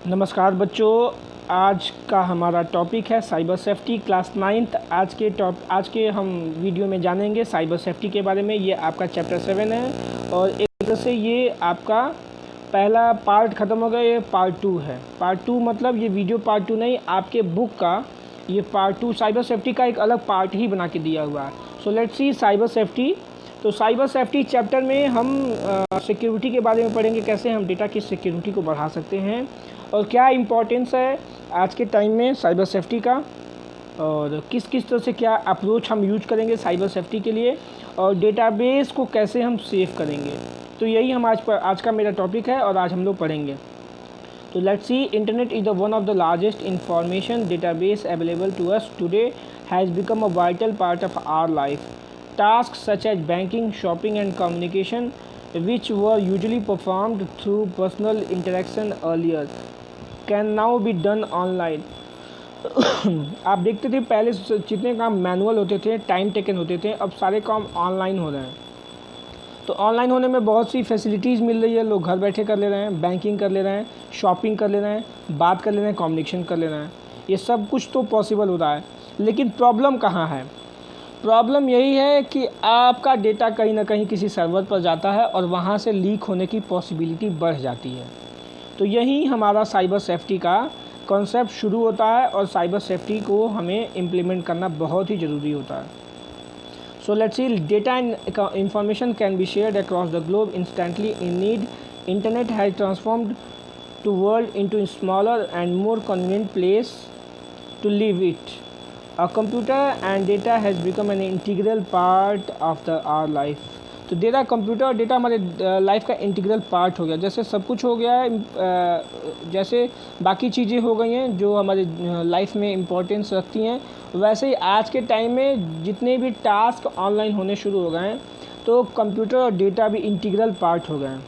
नमस्कार बच्चों, आज का हमारा टॉपिक है साइबर सेफ्टी क्लास 9th। आज के हम वीडियो में जानेंगे साइबर सेफ्टी के बारे में। ये आपका चैप्टर 7 है और एक तरह से ये आपका पहला पार्ट ख़त्म हो गया। ये पार्ट 2 है। पार्ट 2 मतलब ये वीडियो पार्ट 2 नहीं, आपके बुक का ये पार्ट 2 साइबर सेफ्टी का एक अलग पार्ट ही बना के दिया हुआ है। So let's C cyber safety. तो साइबर सेफ्टी चैप्टर में हम सिक्योरिटी के बारे में पढ़ेंगे, कैसे हम डेटा की सिक्योरिटी को बढ़ा सकते हैं और क्या इम्पोर्टेंस है आज के टाइम में साइबर सेफ्टी का, और किस किस तरह से क्या अप्रोच हम यूज करेंगे साइबर सेफ्टी के लिए, और डेटाबेस को कैसे हम सेव करेंगे। तो यही हम आज का मेरा टॉपिक है और आज हम लोग पढ़ेंगे। तो let's see, internet is the one of the largest information database available to us today has become a vital part of our life. Tasks such as banking, shopping and communication, which were usually performed through personal interaction earlier, can now be done online. आप देखते थे पहले जितने काम manual होते थे, time taken होते थे, अब सारे काम ऑनलाइन हो रहे हैं। तो ऑनलाइन होने में बहुत सी फैसिलिटीज़ मिल रही है। लोग घर बैठे कर ले रहे हैं, बैंकिंग कर ले रहे हैं, शॉपिंग कर ले रहे हैं, बात कर ले रहे हैं, कम्युनिकेशन कर ले रहे हैं। ये सब कुछ तो पॉसिबल हो रहा है, लेकिन प्रॉब्लम कहाँ है? प्रॉब्लम यही है कि आपका डेटा कहीं ना कहीं किसी सर्वर पर जाता है और वहाँ से लीक होने की पॉसिबिलिटी बढ़ जाती है। तो यही हमारा साइबर सेफ्टी का कॉन्सेप्ट शुरू होता है और साइबर सेफ्टी को हमें इम्प्लीमेंट करना बहुत ही ज़रूरी होता है। So let's see, data and information can be shared across the globe instantly in need. Internet has transformed to world into smaller and more convenient place to live it. A computer and data has become an integral part of our life. तो data, computer और data हमारे life का integral part हो गया। जैसे सब कुछ हो गया है, जैसे बाकी चीज़ें हो गई हैं जो हमारे लाइफ में इम्पोर्टेंस रखती हैं, वैसे ही आज के टाइम में जितने भी टास्क ऑनलाइन होने शुरू हो गए हैं, तो कंप्यूटर और डेटा भी इंटीग्रल पार्ट हो गए हैं।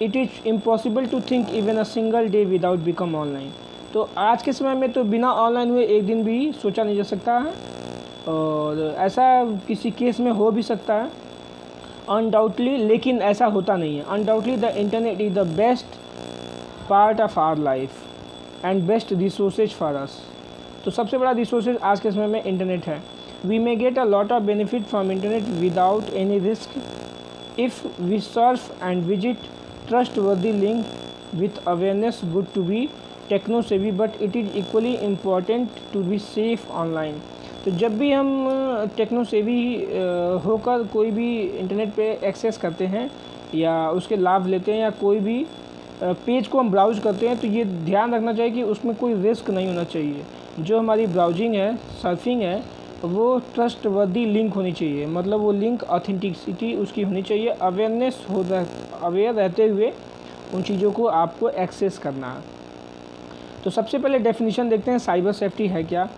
It is impossible to think even a single day without become online. तो आज के समय में तो बिना ऑनलाइन हुए एक दिन भी सोचा नहीं जा सकता है, और ऐसा किसी केस में हो भी सकता है अनडाउटली, लेकिन ऐसा होता नहीं है। Undoubtedly the internet is the best part of our life and best resources for us. तो सबसे बड़ा रिसोर्सेज आज के समय में इंटरनेट है। We may get a lot of benefit from internet without any risk if we surf and visit trustworthy link with awareness good to be techno savvy, but it is equally important to be safe online. तो जब भी हम techno सेवी होकर कोई भी internet पे access करते हैं या उसके लाभ लेते हैं या कोई भी पेज को हम ब्राउज़ करते हैं, तो ये ध्यान रखना चाहिए कि उसमें कोई रिस्क नहीं होना चाहिए। जो हमारी ब्राउजिंग है, सर्फिंग है, वो ट्रस्टवर्दी लिंक होनी चाहिए। मतलब वो लिंक ऑथेंटिसिटी उसकी होनी चाहिए। अवेयर रहते हुए उन चीज़ों को आपको एक्सेस करना है। तो सबसे पहले डेफिनेशन देखते हैं साइबर सेफ्टी है क्या।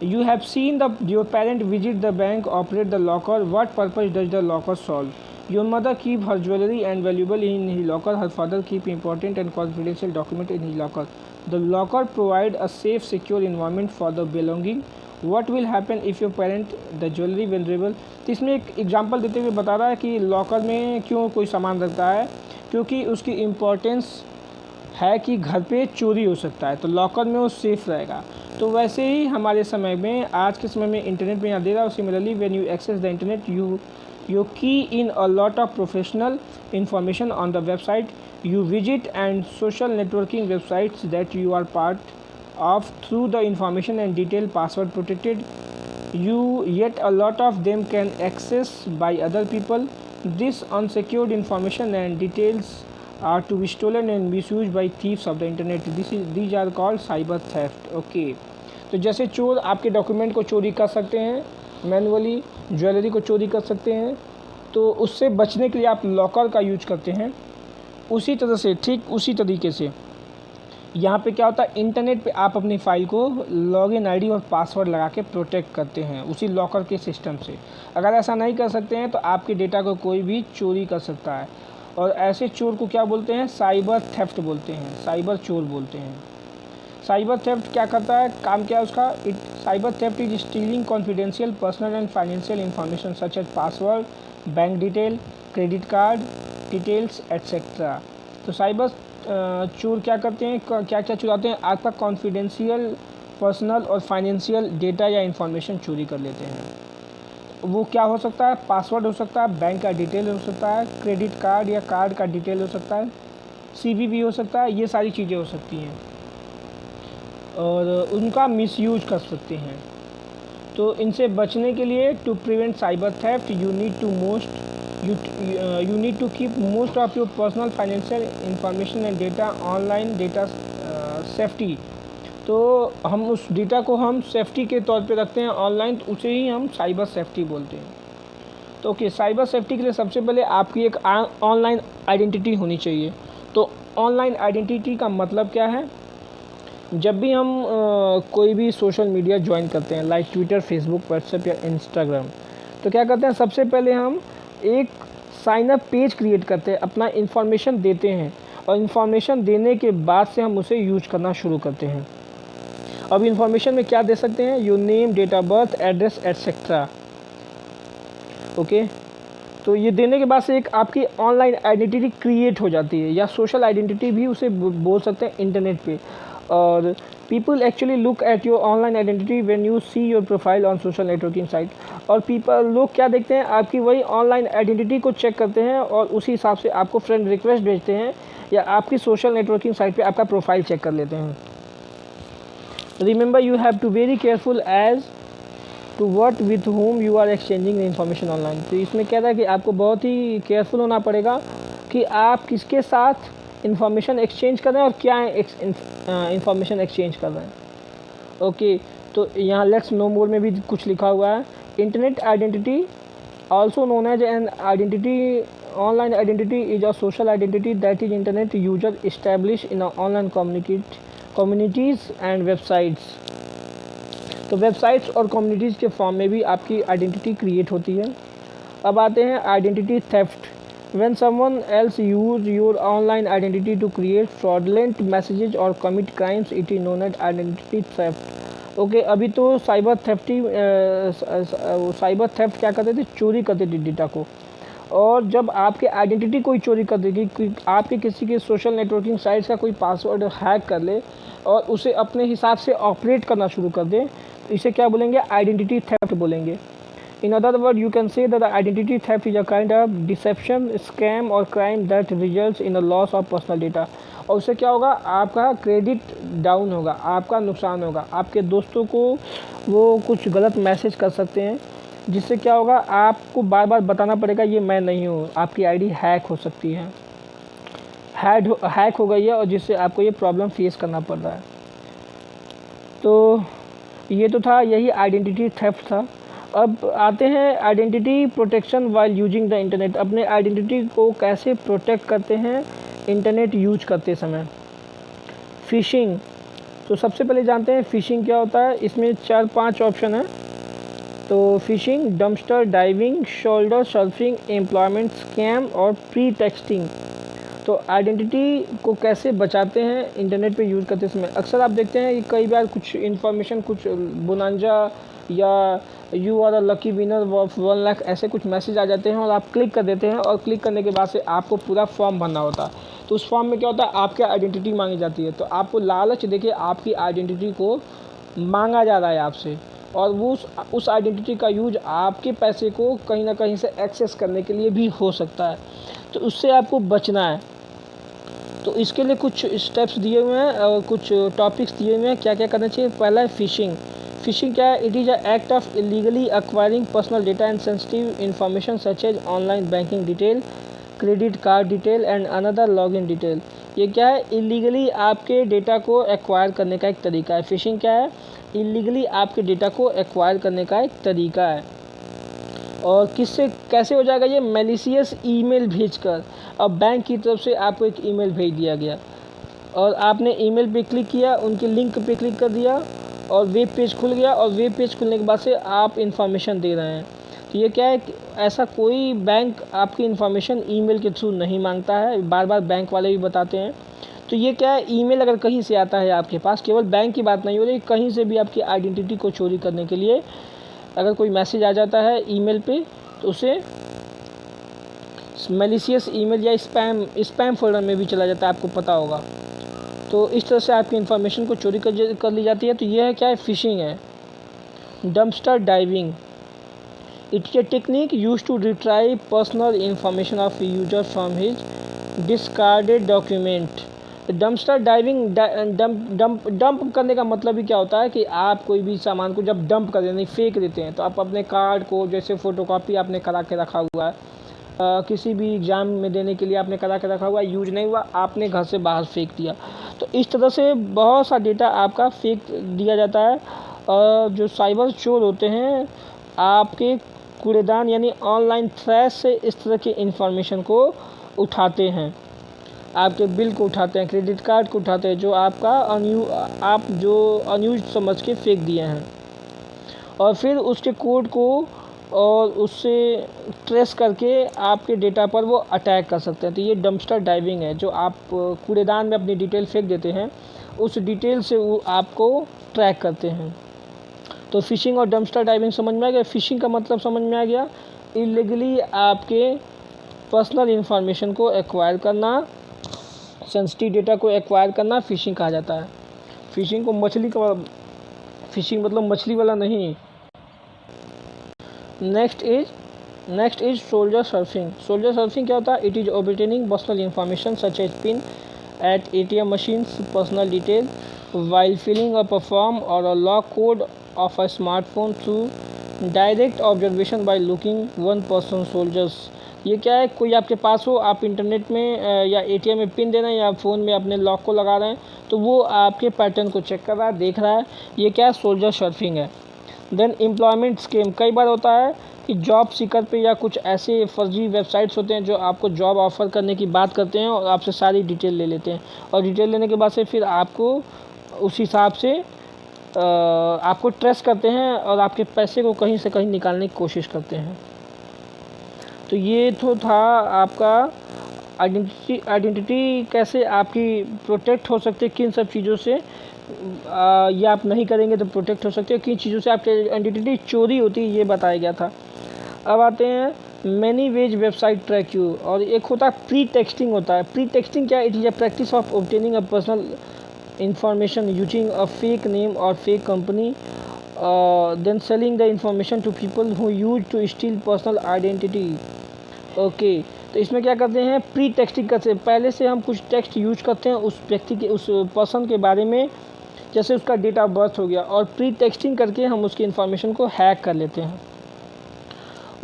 You have seen the your parent visit the bank, operate the locker, what purpose does the locker solve? Your mother keep her jewellery and valuable in his locker, her father keep important and confidential document in his locker. The locker provide a safe secure environment for the belonging. What will happen if your parent the jewellery venerable? तो इसमें एक example देते हुए बता रहा है कि locker में क्यों कोई सामान रखता है, क्योंकि उसकी इम्पोर्टेंस है कि घर पे चोरी हो सकता है, तो लॉकर में वो सेफ रहेगा। तो वैसे ही हमारे समय में, आज के समय में इंटरनेट में यहाँ दे रहा है। Similarly when you access the internet, you key in a lot of professional information on the website you visit and social networking websites that you are part of through the information and detail password protected. Yet a lot of them can access by other people. This unsecured information and details are to be stolen and misused by thieves of the internet. These are called cyber theft. Okay. तो जैसे चोर आपके document को चोरी कर सकते हैं, manually jewellery को चोरी कर सकते हैं, तो उससे बचने के लिए आप लॉकर का यूज करते हैं। उसी तरह से, ठीक उसी तरीके से यहाँ पे क्या होता है, इंटरनेट पे आप अपनी फ़ाइल को लॉगिन आईडी और पासवर्ड लगा के प्रोटेक्ट करते हैं उसी लॉकर के सिस्टम से। अगर ऐसा नहीं कर सकते हैं तो आपके डेटा को कोई भी चोरी कर सकता है, और ऐसे चोर को क्या बोलते हैं? साइबर थेफ्ट बोलते हैं, साइबर चोर बोलते हैं। साइबर थेफ्ट क्या करता है, काम क्या है उसका? Cyber theft is stealing confidential personal and financial information such as password, bank detail, credit card details etcetera. तो साइबर चोर क्या करते हैं, क्या क्या चुराते हैं? आपका कॉन्फिडेंशियल, पर्सनल और फाइनेंशियल डेटा या इंफॉर्मेशन चोरी कर लेते हैं। वो क्या हो सकता है? पासवर्ड हो सकता है, बैंक का डिटेल हो सकता है, क्रेडिट कार्ड या कार्ड का डिटेल हो सकता है, सीवीवी हो सकता है, ये सारी चीज़ें हो सकती हैं और उनका मिसयूज कर सकते हैं। तो इनसे बचने के लिए, to prevent cyber theft, you need to keep most of your personal financial information and data online data safety. तो हम उस डेटा को हम सेफ्टी के तौर पे रखते हैं ऑनलाइन, तो उसे ही हम साइबर सेफ्टी बोलते हैं। तो ओके, साइबर सेफ्टी के लिए सबसे पहले आपकी एक ऑनलाइन आइडेंटिटी होनी चाहिए। तो ऑनलाइन आइडेंटिटी का मतलब क्या है? जब भी हम कोई भी सोशल मीडिया ज्वाइन करते हैं, लाइक ट्विटर, फेसबुक, व्हाट्सएप या इंस्टाग्राम, तो क्या करते हैं? सबसे पहले हम एक साइन अप पेज क्रिएट करते हैं, अपना इन्फॉर्मेशन देते हैं और इन्फॉर्मेशन देने के बाद से हम उसे यूज करना शुरू करते हैं। अब इन्फॉर्मेशन में क्या दे सकते हैं? Your name, date of birth, address etcetera. Okay, तो ये देने के बाद से एक आपकी ऑनलाइन आइडेंटिटी क्रिएट हो जाती है, या सोशल आइडेंटिटी भी उसे बोल सकते हैं इंटरनेट पे। और people actually look at your online identity when you see your profile on social networking site. और लोग क्या देखते हैं? आपकी वही ऑनलाइन आइडेंटिटी को चेक करते हैं और उसी हिसाब से आपको फ्रेंड रिक्वेस्ट भेजते हैं या आपकी सोशल नेटवर्किंग साइट पे आपका प्रोफाइल चेक कर लेते हैं। Remember, you have to very careful as to what with whom you are exchanging the information online. तो इसमें क्या था कि आपको बहुत ही केयरफुल होना पड़ेगा कि आप किसके साथ इंफॉर्मेशन एक्सचेंज कर रहे हैं और क्या इंफॉर्मेशन एक्सचेंज कर रहे हैं। ओके, तो यहाँ लेट्स नो मोर में भी कुछ लिखा हुआ है। Internet identity also known as an identity, online identity is a social identity that is internet user establish in online communities and websites. तो वेबसाइट्स और कम्युनिटीज़ के फॉर्म में भी आपकी आइडेंटिटी क्रिएट होती है। अब आते हैं identity theft. When someone else use your online identity to create fraudulent messages और commit crimes, it is known as identity theft. Okay, अभी तो साइबर थेफ्ट क्या करते थे? चोरी करते थे डेटा को। और जब आपके आइडेंटिटी कोई चोरी कर देगी, आपके किसी के सोशल नेटवर्किंग साइट्स का कोई पासवर्ड हैक कर ले और उसे अपने हिसाब से ऑपरेट करना शुरू कर दे, तो इसे क्या बोलेंगे? आइडेंटिटी थेफ्ट बोलेंगे। In other word, you can say that identity theft is a kind of deception, scam और crime that results in a loss of personal data. और उससे क्या होगा? आपका क्रेडिट डाउन होगा, आपका नुकसान होगा, आपके दोस्तों को वो कुछ गलत मैसेज कर सकते हैं, जिससे क्या होगा? आपको बार बार बताना पड़ेगा ये मैं नहीं हूँ, आपकी आईडी हैक हो सकती है, हैक हो गई है, और जिससे आपको ये प्रॉब्लम फेस करना पड़ रहा है। तो ये तो था, यही आइडेंटिटी थेफ्ट था। अब आते हैं identity protection while using the internet. अपने आइडेंटिटी को कैसे प्रोटेक्ट करते हैं इंटरनेट यूज करते समय? फिशिंग। तो सबसे पहले जानते हैं फिशिंग क्या होता है। इसमें 4-5 ऑप्शन है। तो fishing, dumpster diving, shoulder surfing, employment scam और प्री टेक्सटिंग। तो आइडेंटिटी को कैसे बचाते हैं इंटरनेट पे यूज़ करते समय? अक्सर आप देखते हैं कि कई बार कुछ इन्फॉर्मेशन, कुछ बोनांजा या you are a lucky winner of 1 lakh, ऐसे कुछ मैसेज आ जाते हैं और आप क्लिक कर देते हैं, और क्लिक करने के बाद से आपको पूरा फॉर्म भरना होता है। तो उस फॉर्म में क्या होता है? आपकी आइडेंटिटी मांगी जाती है। तो आपको लालच देखिए, आपकी आइडेंटिटी को मांगा जा रहा है आपसे, और वो उस आइडेंटिटी का यूज आपके पैसे को कहीं ना कहीं से एक्सेस करने के लिए भी हो सकता है। तो उससे आपको बचना है। तो इसके लिए कुछ स्टेप्स दिए हुए हैं और कुछ टॉपिक्स दिए हुए हैं, क्या क्या करना चाहिए। पहला है फिशिंग। फिशिंग क्या है? It is a act of illegally acquiring personal data and sensitive information such as online banking detail, credit card detail and another login detail. ये क्या है? इलीगली आपके डेटा को एक्वायर करने का एक तरीका है। फिशिंग क्या है? इलीगली आपके डेटा को एक्वायर करने का एक तरीका है। और किससे कैसे हो जाएगा ये? मैलिशियस ईमेल भेजकर। अब बैंक की तरफ से आपको एक ईमेल भेज दिया गया और आपने ईमेल पे क्लिक किया, उनके लिंक पे क्लिक कर दिया और वेब पेज खुल गया, और वेब पेज खुलने के बाद से आप इन्फॉर्मेशन दे रहे हैं। तो ये क्या है? ऐसा कोई बैंक आपकी इन्फॉर्मेशन ईमेल के थ्रू नहीं मांगता है, बार बार बैंक वाले भी बताते हैं। तो ये क्या है? ईमेल अगर कहीं से आता है आपके पास, केवल बैंक की बात नहीं हो रही, कहीं से भी आपकी आइडेंटिटी को चोरी करने के लिए अगर कोई मैसेज आ जाता है ईमेल पे, तो उसे मैलिशियस ईमेल या स्पैम फोल्डर में भी चला जाता है, आपको पता होगा। तो इस तरह से आपकी इन्फॉर्मेशन को चोरी कर ली जाती है। तो यह है क्या है, फिशिंग है। Dumpster diving, it is a technique use to retrieve personal information of user from his discarded document. Dumpster diving, dump करने का मतलब ही क्या होता है कि आप कोई भी सामान को जब डंप कर देते, फेंक देते हैं, तो आप अपने कार्ड को, जैसे फ़ोटोकॉपी आपने करा के रखा हुआ है, किसी भी एग्ज़ाम में देने के लिए आपने करा के रखा हुआ, यूज नहीं हुआ, आपने घर से बाहर फेंक दिया, तो इस तरह से बहुत सा डेटा आपका फेंक दिया जाता है। और जो साइबर चोर होते हैं, आपके कूड़ेदान यानी ऑनलाइन ट्रैश से इस तरह की इन्फॉर्मेशन को उठाते हैं, आपके बिल को उठाते हैं, क्रेडिट कार्ड को उठाते हैं, जो आपका आप जो अनयूज समझ के फेंक दिए हैं, और फिर उसके कोड को और उससे ट्रेस करके आपके डेटा पर वो अटैक कर सकते हैं। तो ये डंपस्टर डाइविंग है, जो आप कूड़ेदान में अपनी डिटेल फेंक देते हैं, उस डिटेल से वो आपको ट्रैक करते हैं। तो फिशिंग और डंपस्टर डाइविंग समझ में आ गया। फिशिंग का मतलब समझ में आ गया, इलीगली आपके पर्सनल इंफॉर्मेशन को एक्वायर करना, सेंसिटिव डेटा को एक्वायर करना फिशिंग कहा जाता है। फिशिंग को फिशिंग मतलब मछली वाला नहीं। Next is shoulder surfing. Shoulder surfing क्या होता है? It is obtaining personal information such as PIN at ATM machines, personal detail while filling up a form or a lock code of a smartphone through direct observation by looking one person soldiers। ये क्या है, कोई आपके पास हो, आप internet में या ATM में पिन दे रहे हैं या फ़ोन में अपने लॉक को लगा रहे हैं, तो वो आपके पैटर्न को चेक कर रहा है, देख रहा है। ये क्या है, सोल्जर सर्फिंग है। देन एम्प्लॉयमेंट स्कीम, कई बार होता है कि जॉब सीकर पे या कुछ ऐसे फर्जी वेबसाइट्स होते हैं जो आपको जॉब ऑफ़र करने की बात करते हैं और आपसे सारी डिटेल ले लेते हैं, और डिटेल लेने के बाद से फिर आपको उस हिसाब से आपको ट्रेस करते हैं और आपके पैसे को कहीं से कहीं निकालने की कोशिश करते हैं। तो ये तो था आपका आइडेंटिटी कैसे आपकी प्रोटेक्ट हो सकती है, किन सब चीज़ों से ये आप नहीं करेंगे तो प्रोटेक्ट हो सकते हैं, किन चीज़ों से आपकी आइडेंटिटी चोरी होती है, ये बताया गया था। अब आते हैं many ways website track you, और एक होता है प्री टेक्सटिंग होता है। प्री टेक्सटिंग क्या है? It is a practice of obtaining a personal information using a fake name और fake company, then selling the information to people who use to steal personal identity. Okay, तो इसमें क्या करते हैं, प्री टेक्सटिंग करते हैं, पहले से हम कुछ टेक्स्ट यूज करते हैं उस व्यक्ति के, उस पर्सन के बारे में, जैसे उसका डेट ऑफ बर्थ हो गया, और प्री टेक्सटिंग करके हम उसकी इन्फॉर्मेशन को हैक कर लेते हैं।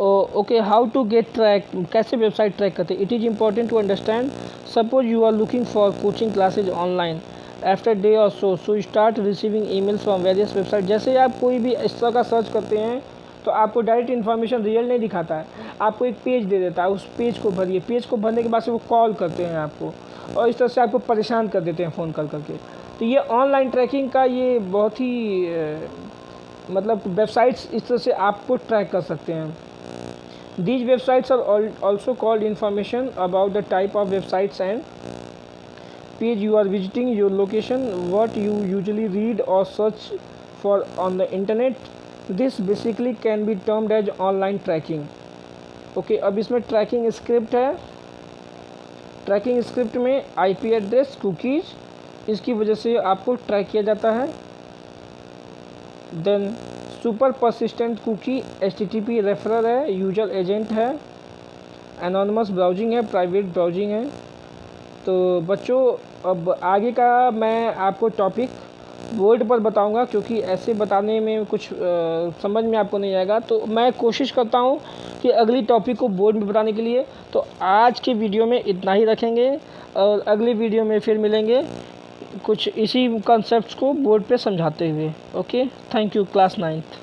Okay, how to get track, कैसे वेबसाइट ट्रैक करते हैं? It is important to understand, suppose you are looking for coaching classes online after day और so start receiving emails from various website. जैसे आप कोई भी इस तरह का सर्च करते हैं तो आपको डायरेक्ट इन्फॉर्मेशन रियल नहीं दिखाता है, आपको एक पेज दे देता है, उस पेज को भरिए, पेज को भरने के बाद से वो कॉल करते हैं आपको, और इस तरह से आपको परेशान कर देते हैं फ़ोन कर करके। तो ये ऑनलाइन ट्रैकिंग का ये बहुत ही मतलब वेबसाइट्स इस तरह से आपको ट्रैक कर सकते हैं। These websites are also called information about the type of websites and page you are visiting, your location, what you usually read or search for on the internet. This basically can be termed as online tracking. Okay, अब इसमें tracking script है। Tracking script में IP address, cookies, इसकी वजह से आपको track किया जाता है। Then super persistent cookie HTTP referrer है, यूजर एजेंट है, एनोनिमस ब्राउजिंग है, प्राइवेट ब्राउजिंग है। तो बच्चों, अब आगे का मैं आपको टॉपिक बोर्ड पर बताऊंगा, क्योंकि ऐसे बताने में कुछ समझ में आपको नहीं आएगा, तो मैं कोशिश करता हूं कि अगली टॉपिक को बोर्ड में बताने के लिए। तो आज के वीडियो में इतना ही रखेंगे, और अगली वीडियो में फिर मिलेंगे कुछ इसी कॉन्सेप्ट्स को बोर्ड पे समझाते हुए। Okay, thank you, class 9th।